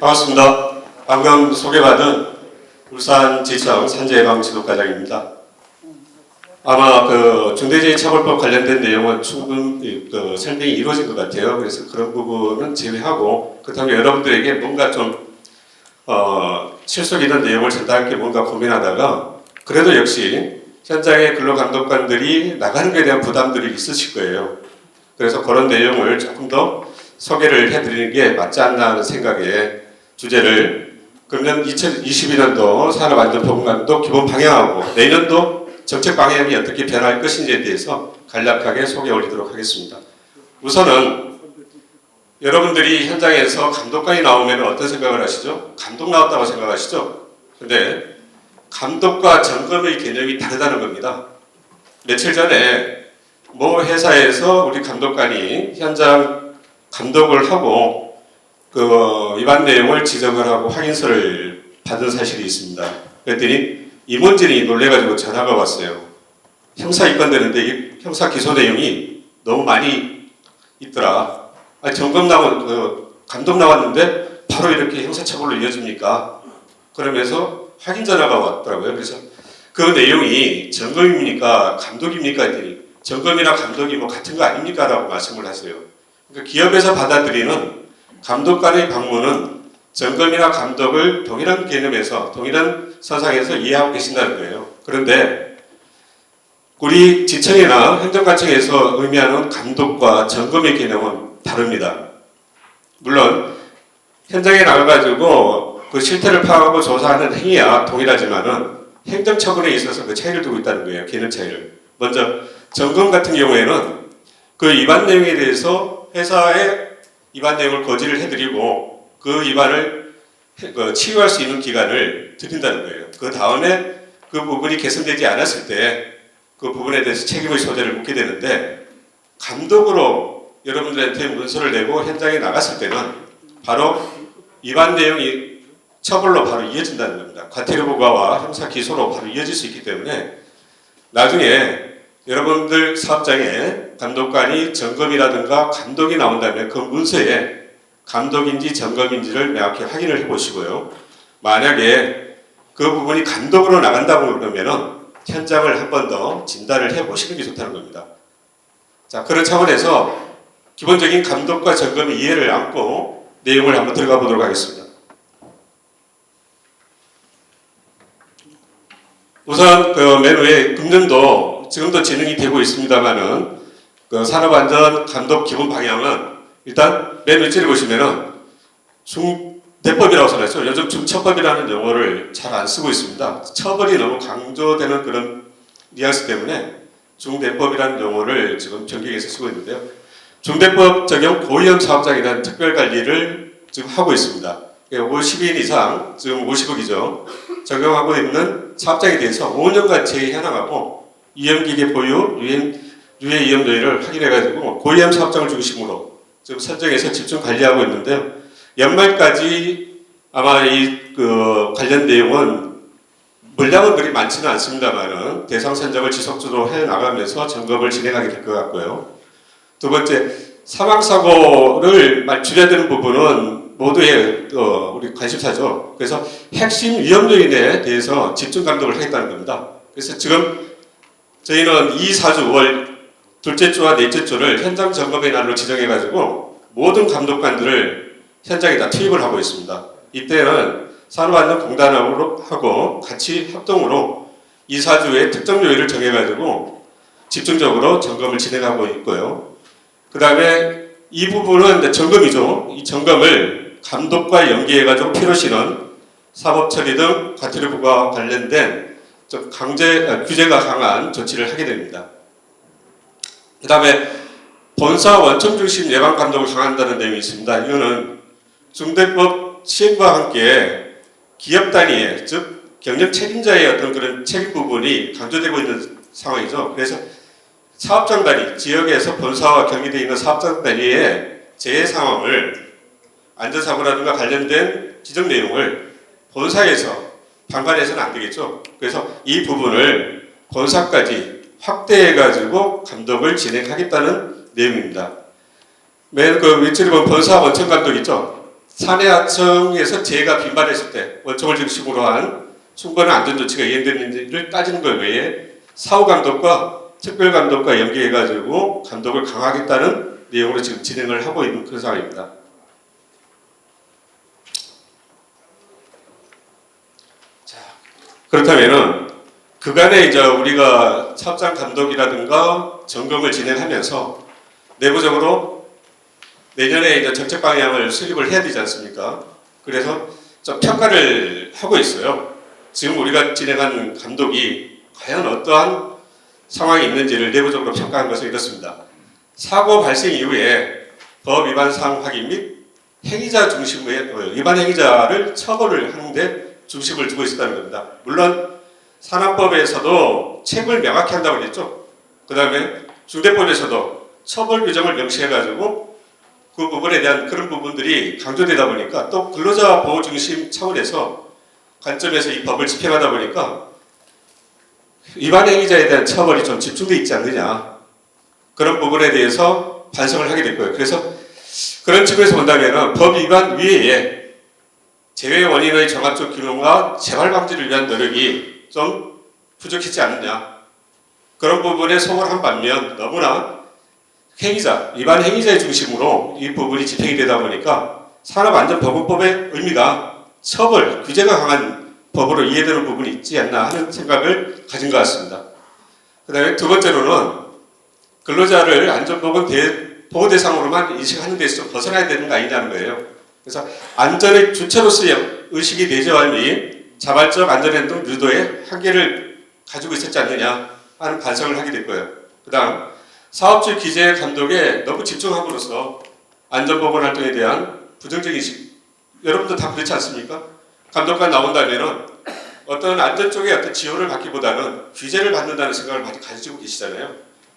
반갑습니다. 방금 소개받은 울산지청 산재예방지도과장입니다. 아마 그 중대재해처벌법 관련된 내용은 충분히 설명이 이루어진 것 같아요. 그래서 그런 부분은 제외하고, 그렇다면 여러분들에게 뭔가 좀 실속 있는 내용을 전달할 게 뭔가 고민하다가, 그래도 역시 현장의 근로감독관들이 나가는 것에 대한 부담들이 있으실 거예요. 그래서 그런 내용을 조금 더 소개를 해드리는 게 맞지 않나 하는 생각에 주제를, 그러면 2022년도 산업안전보건감독 기본 방향하고 내년도 정책 방향이 어떻게 변할 것인지에 대해서 간략하게 소개 올리도록 하겠습니다. 우선은 여러분들이 현장에서 감독관이 나오면 어떤 생각을 하시죠? 감독 나왔다고 생각하시죠? 근데 감독과 점검의 개념이 다르다는 겁니다. 며칠 전에 모 회사에서 우리 감독관이 현장 감독을 하고 그 위반 내용을 지적을 하고 확인서를 받은 사실이 있습니다. 그랬더니 임원진이 놀래가지고 전화가 왔어요. 형사 입건되는데 이 형사 기소 내용이 너무 많이 있더라. 점검 감독 나왔는데 바로 이렇게 형사처벌로 이어집니까? 그러면서 확인 전화가 왔더라고요. 그래서 그 내용이 점검입니까? 감독입니까? 했더니 점검이나 감독이 뭐 같은 거 아닙니까? 라고 말씀을 하세요. 그러니까 기업에서 받아들이는 감독관의 방문은 점검이나 감독을 동일한 개념에서, 동일한 선상에서 이해하고 계신다는 거예요. 그런데 우리 지청이나 행정관청에서 의미하는 감독과 점검의 개념은 다릅니다. 물론 현장에 나가가지고 그 실태를 파악하고 조사하는 행위와 동일하지만은 행정처분에 있어서 그 차이를 두고 있다는 거예요. 개념 차이를. 먼저 점검 같은 경우에는 그 위반 내용에 대해서 회사의 위반 내용을 고지를 해드리고 그 위반을 치유할 수 있는 기간을 드린다는 거예요. 그 다음에 그 부분이 개선되지 않았을 때 그 부분에 대해서 책임의 소재를 묻게 되는데, 감독으로 여러분들한테 문서를 내고 현장에 나갔을 때는 바로 위반 내용이 처벌로 바로 이어진다는 겁니다. 과태료 부과와 형사 기소로 바로 이어질 수 있기 때문에 나중에 여러분들 사업장에 감독관이 점검이라든가 감독이 나온다면 그 문서에 감독인지 점검인지를 명확히 확인을 해보시고요. 만약에 그 부분이 감독으로 나간다고 그러면은 현장을 한 번 더 진단을 해보시는 게 좋다는 겁니다. 자, 그런 차원에서 기본적인 감독과 점검의 이해를 안고 내용을 한번 들어가 보도록 하겠습니다. 우선 맨 위에 금년도 지금도 진행이 되고 있습니다만은 그 산업안전 감독 기본 방향은 일단 맨 윗줄에 보시면은 중대법이라고 써놨죠. 요즘 중처벌이라는 용어를 잘 안 쓰고 있습니다. 처벌이 너무 강조되는 그런 뉘앙스 때문에 중대법이라는 용어를 지금 전경에서 쓰고 있는데요. 중대법 적용 고위험 사업장에 대한 특별관리를 지금 하고 있습니다. 50인 이상, 지금 50억이죠. 적용하고 있는 사업장에 대해서 5년간 재현황하고 위험기계 보유, 유해 위험 요인을 확인해가지고 고위험 사업장을 중심으로 지금 선정해서 집중 관리하고 있는데요. 연말까지 아마 관련 내용은 물량은 그리 많지는 않습니다만은 대상 선정을 지속적으로 해 나가면서 점검을 진행하게 될 것 같고요. 두 번째, 사망사고를 줄여야 되는 부분은 모두의 우리 관심사죠. 그래서 핵심 위험 요인에 대해서 집중 감독을 하겠다는 겁니다. 그래서 지금 저희는 2, 4주, 월 둘째 주와 넷째 주를 현장 점검의 날로 지정해가지고 모든 감독관들을 현장에 다 투입을 하고 있습니다. 이때는 산업안전공단하고 같이 협동으로 2, 4주의 특정 요일을 정해가지고 집중적으로 점검을 진행하고 있고요. 그 다음에 이 부분은 이제 점검이죠. 이 점검을 감독과 연계해가지고 필요시는 사법처리 등 과태료 부과와 관련된 좀 규제가 강한 조치를 하게 됩니다. 그 다음에 본사 원청 중심 예방 감독을 강화한다는 내용이 있습니다. 이거는 중대법 시행과 함께 기업 단위의, 즉 경영 책임자의 어떤 그런 책임 부분이 강조되고 있는 상황이죠. 그래서 사업장 단위, 지역에서 본사와 경계되어 있는 사업장 단위의 재해 상황을 안전사고라든가 관련된 지적 내용을 본사에서 방관해서는 안 되겠죠. 그래서 이 부분을 본사까지 확대해가지고 감독을 진행하겠다는 내용입니다. 맨 그 위치를 보면 본사 원청 감독 있죠. 산해하청에서 재해가 빈발했을 때 원청을 중심으로 한 충분한 안전조치가 이행됐는지를 따지는 것 외에 사후감독과 특별감독과 연계해가지고 감독을 강화하겠다는 내용으로 지금 진행을 하고 있는 그런 상황입니다. 자, 그렇다면은 그간에 이제 우리가 사업장 감독이라든가 점검을 진행하면서 내부적으로 내년에 이제 정책 방향을 수립을 해야 되지 않습니까? 그래서 좀 평가를 하고 있어요. 지금 우리가 진행한 감독이 과연 어떠한 상황이 있는지를 내부적으로 평가한 것은 이렇습니다. 사고 발생 이후에 법 위반 사항 확인 및 행위자 중심의 위반 행위자를 처벌을 하는데 중심을 두고 있었다는 겁니다. 물론 산안법에서도 책을 명확히 한다고 그랬죠. 그 다음에 중대법에서도 처벌 규정을 명시해가지고 그 부분에 대한 그런 부분들이 강조되다 보니까 또 근로자 보호 중심 차원에서 관점에서 이 법을 집행하다 보니까 위반 행위자에 대한 처벌이 좀 집중되어 있지 않느냐, 그런 부분에 대해서 반성을 하게 될 거예요. 그래서 그런 측면에서 본다면 법 위반 위에 재해 원인의 종합적 규명과 재발 방지를 위한 노력이 좀 부족했지 않느냐, 그런 부분에 소홀한 반면 너무나 행위자, 위반 행위자의 중심으로 이 부분이 집행이 되다 보니까 산업안전보건법의 의미가 처벌, 규제가 강한 법으로 이해되는 부분이 있지 않나 하는 생각을 가진 것 같습니다. 그 다음에 두 번째로는 근로자를 안전보건 보호 대상으로만 인식하는 데서 좀 벗어나야 되는 거 아니냐는 거예요. 그래서 안전의 주체로서의 의식이 내재함이 자발적 안전행동 유도의 한계를 가지고 있었지 않느냐 하는 반성을 하게 될 거예요. 그 다음 사업주 기재 감독에 너무 집중함으로써 안전보건 활동에 대한 부정적 인식, 여러분도 다 그렇지 않습니까? 감독관 나온다면은 어떤 안전 쪽에 어떤 지원을 받기보다는 규제를 받는다는 생각을 많이 가지고 계시잖아요.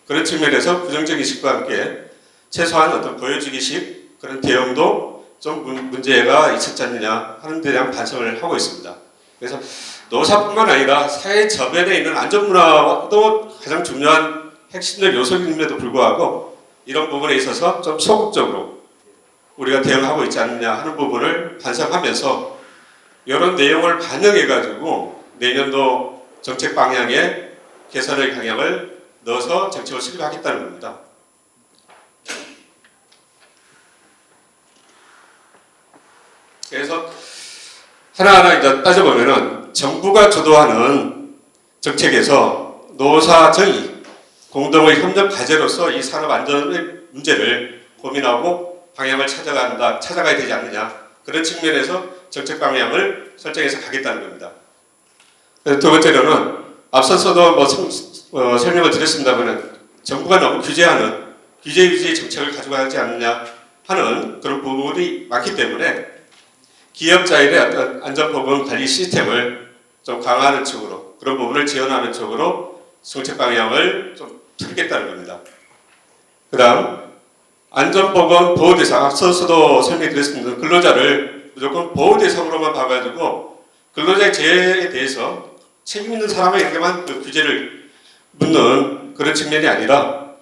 그런 측면에서 부정적 인식과 함께 최소한 어떤 보여주기식 그런 대응도 좀 문제가 있었지 않느냐 하는 데 대한 반성을 하고 있습니다. 그래서 노사뿐만 아니라 사회 저변에 있는 안전문화도 가장 중요한 핵심적 요소임에도 불구하고 이런 부분에 있어서 좀 소극적으로 우리가 대응하고 있지 않느냐 하는 부분을 반성하면서 이런 내용을 반영해가지고 내년도 정책 방향에 개선의 방향을 넣어서 정책을 수립하겠다는 겁니다. 그래서 하나하나 이제 따져보면은 정부가 주도하는 정책에서 노사 정의, 공동의 협력 과제로서 이 산업 안전의 문제를 고민하고 방향을 찾아가야 되지 않느냐, 그런 측면에서 정책 방향을 설정해서 가겠다는 겁니다. 두 번째로는 앞서서도 설명을 드렸습니다만 정부가 너무 규제하는 규제 위주의 정책을 가지고 가지 않느냐 하는 그런 부분이 많기 때문에 기업자의 어떤 안전보건 관리 시스템을 좀 강화하는 쪽으로, 그런 부분을 지원하는 쪽으로 정책 방향을 좀 틀겠다는 겁니다. 그 다음 안전보건 보호대상, 앞서서도 설명드렸습니다. 근로자를 무조건 보호대상으로만 봐가지고 근로자의 재해에 대해서 책임 있는 사람에게만 그 규제를 묻는 그런 측면이 아니라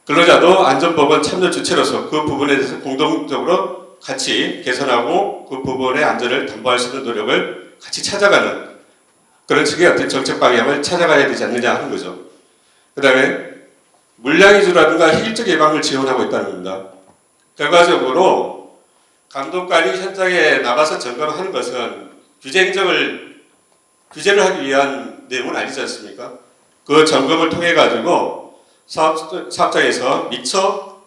근로자도 안전보건 참여 주체로서 그 부분에 대해서 공동적으로 같이 개선하고 그 부분의 안전을 담보할 수 있는 노력을 같이 찾아가는 그런 식의 어떤 정책 방향을 찾아가야 되지 않느냐 하는 거죠. 그 다음에 물량위주라든가 희일적 예방을 지원하고 있다는 겁니다. 결과적으로 감독관이 현장에 나가서 점검하는 것은 규제를 하기 위한 내용은 아니지 않습니까? 그 점검을 통해 가지고 사업장에서 미처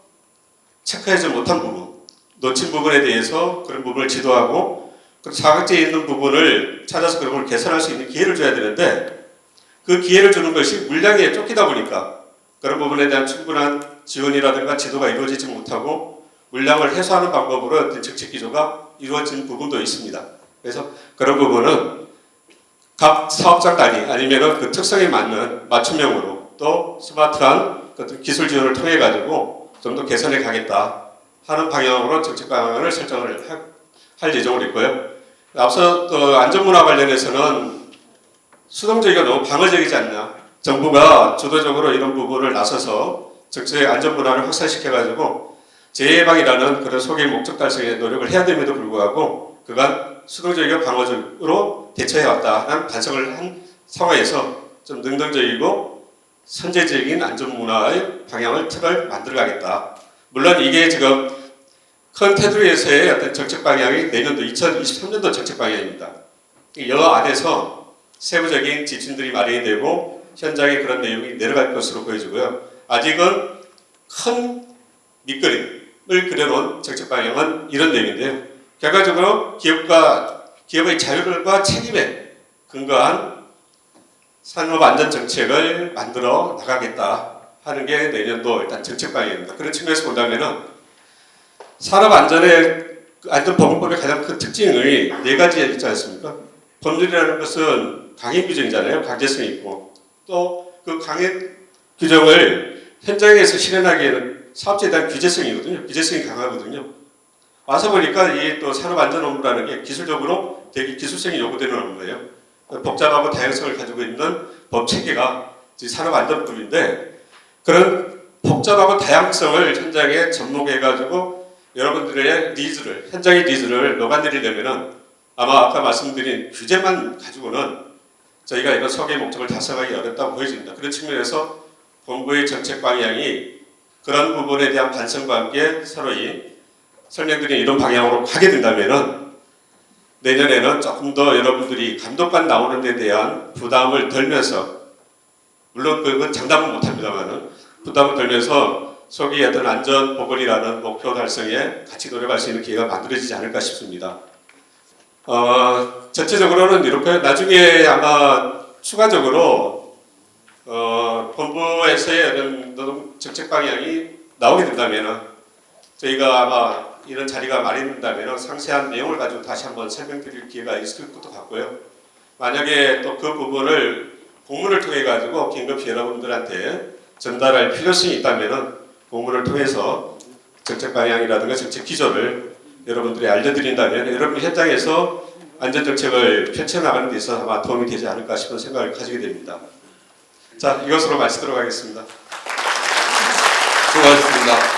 체크하지 못한 부분, 놓친 부분에 대해서 그런 부분을 지도하고 사각지에 있는 부분을 찾아서 그런 걸 개선할 수 있는 기회를 줘야 되는데 그 기회를 주는 것이 물량에 쫓기다 보니까 그런 부분에 대한 충분한 지원이라든가 지도가 이루어지지 못하고 물량을 해소하는 방법으로 어떤 정책 기조가 이루어진 부분도 있습니다. 그래서 그런 부분은 각 사업장 단위 아니면 그 특성에 맞는 맞춤형으로 또 스마트한 어떤 기술 지원을 통해 가지고 좀 더 개선해 가겠다 하는 방향으로 정책 방향을 설정을 할 예정으로 있고요. 앞서 안전문화 관련해서는 수동적이고 너무 방어적이지 않냐. 정부가 주도적으로 이런 부분을 나서서 정책 안전문화를 확산시켜가지고 재예방이라는 그런 소개의 목적 달성에 노력을 해야 됨에도 불구하고 그간 수동적이고 방어적으로 대처해왔다 하는 반성을 한 상황에서 좀 능동적이고 선제적인 안전문화의 방향을 틀을 만들어가겠다. 물론 이게 지금 큰 테두리에서의 어떤 정책 방향이 내년도 2023년도 정책 방향입니다. 이 안에서 세부적인 지침들이 마련이 되고 현장에 그런 내용이 내려갈 것으로 보여지고요. 아직은 큰 밑그림을 그려놓은 정책 방향은 이런 내용인데요. 결과적으로 기업의 자율과 책임에 근거한 산업안전정책을 만들어 나가겠다 하는 게 내년도 일단 정책 방향입니다. 그런 측면에서 본다면은 산업안전보건법의 가장 큰 특징이 네 가지 있지 않습니까? 법률이라는 것은 강행 규정이잖아요. 강제성이 있고 또 그 강행 규정을 현장에서 실현하기에는 사업자에 대한 규제성이거든요. 규제성이 강하거든요. 와서 보니까 이 또 산업안전 업무라는 게 기술적으로 되게 기술성이 요구되는 업무예요. 복잡하고 다양성을 가지고 있는 법 체계가 산업안전법인데 그런 복잡하고 다양성을 현장에 접목해가지고 여러분들의 니즈를 현장의 니즈를 녹아내리려면은 아마 아까 말씀드린 규제만 가지고는 저희가 이런 소개의 목적을 달성하기 어렵다고 보여집니다. 그런 측면에서 본부의 정책 방향이 그런 부분에 대한 반성과 함께 서로이 설명드린 이런 방향으로 가게 된다면은 내년에는 조금 더 여러분들이 감독관 나오는 데 대한 부담을 덜면서 물론 그건 장담은 못합니다만은 부담을 덜면서 소기 어떤 안전 보건이라는 목표 달성에 같이 노력할 수 있는 기회가 만들어지지 않을까 싶습니다. 전체적으로는 이렇게 나중에 아마 추가적으로 본부에서의 이런 정책 방향이 나오게 된다면은 저희가 아마 이런 자리가 마련된다면 상세한 내용을 가지고 다시 한번 설명드릴 기회가 있을 것도 같고요. 만약에 또 그 부분을 공문을 통해 가지고 긴급히 여러분들한테 전달할 필요성이 있다면 공문을 통해서 정책 방향이라든가 정책 기조를 여러분들이 알려드린다면 여러분 현장에서 안전정책을 펼쳐나가는 데 있어서 아마 도움이 되지 않을까 싶은 생각을 가지게 됩니다. 자, 이것으로 마치도록 하겠습니다. 수고하셨습니다.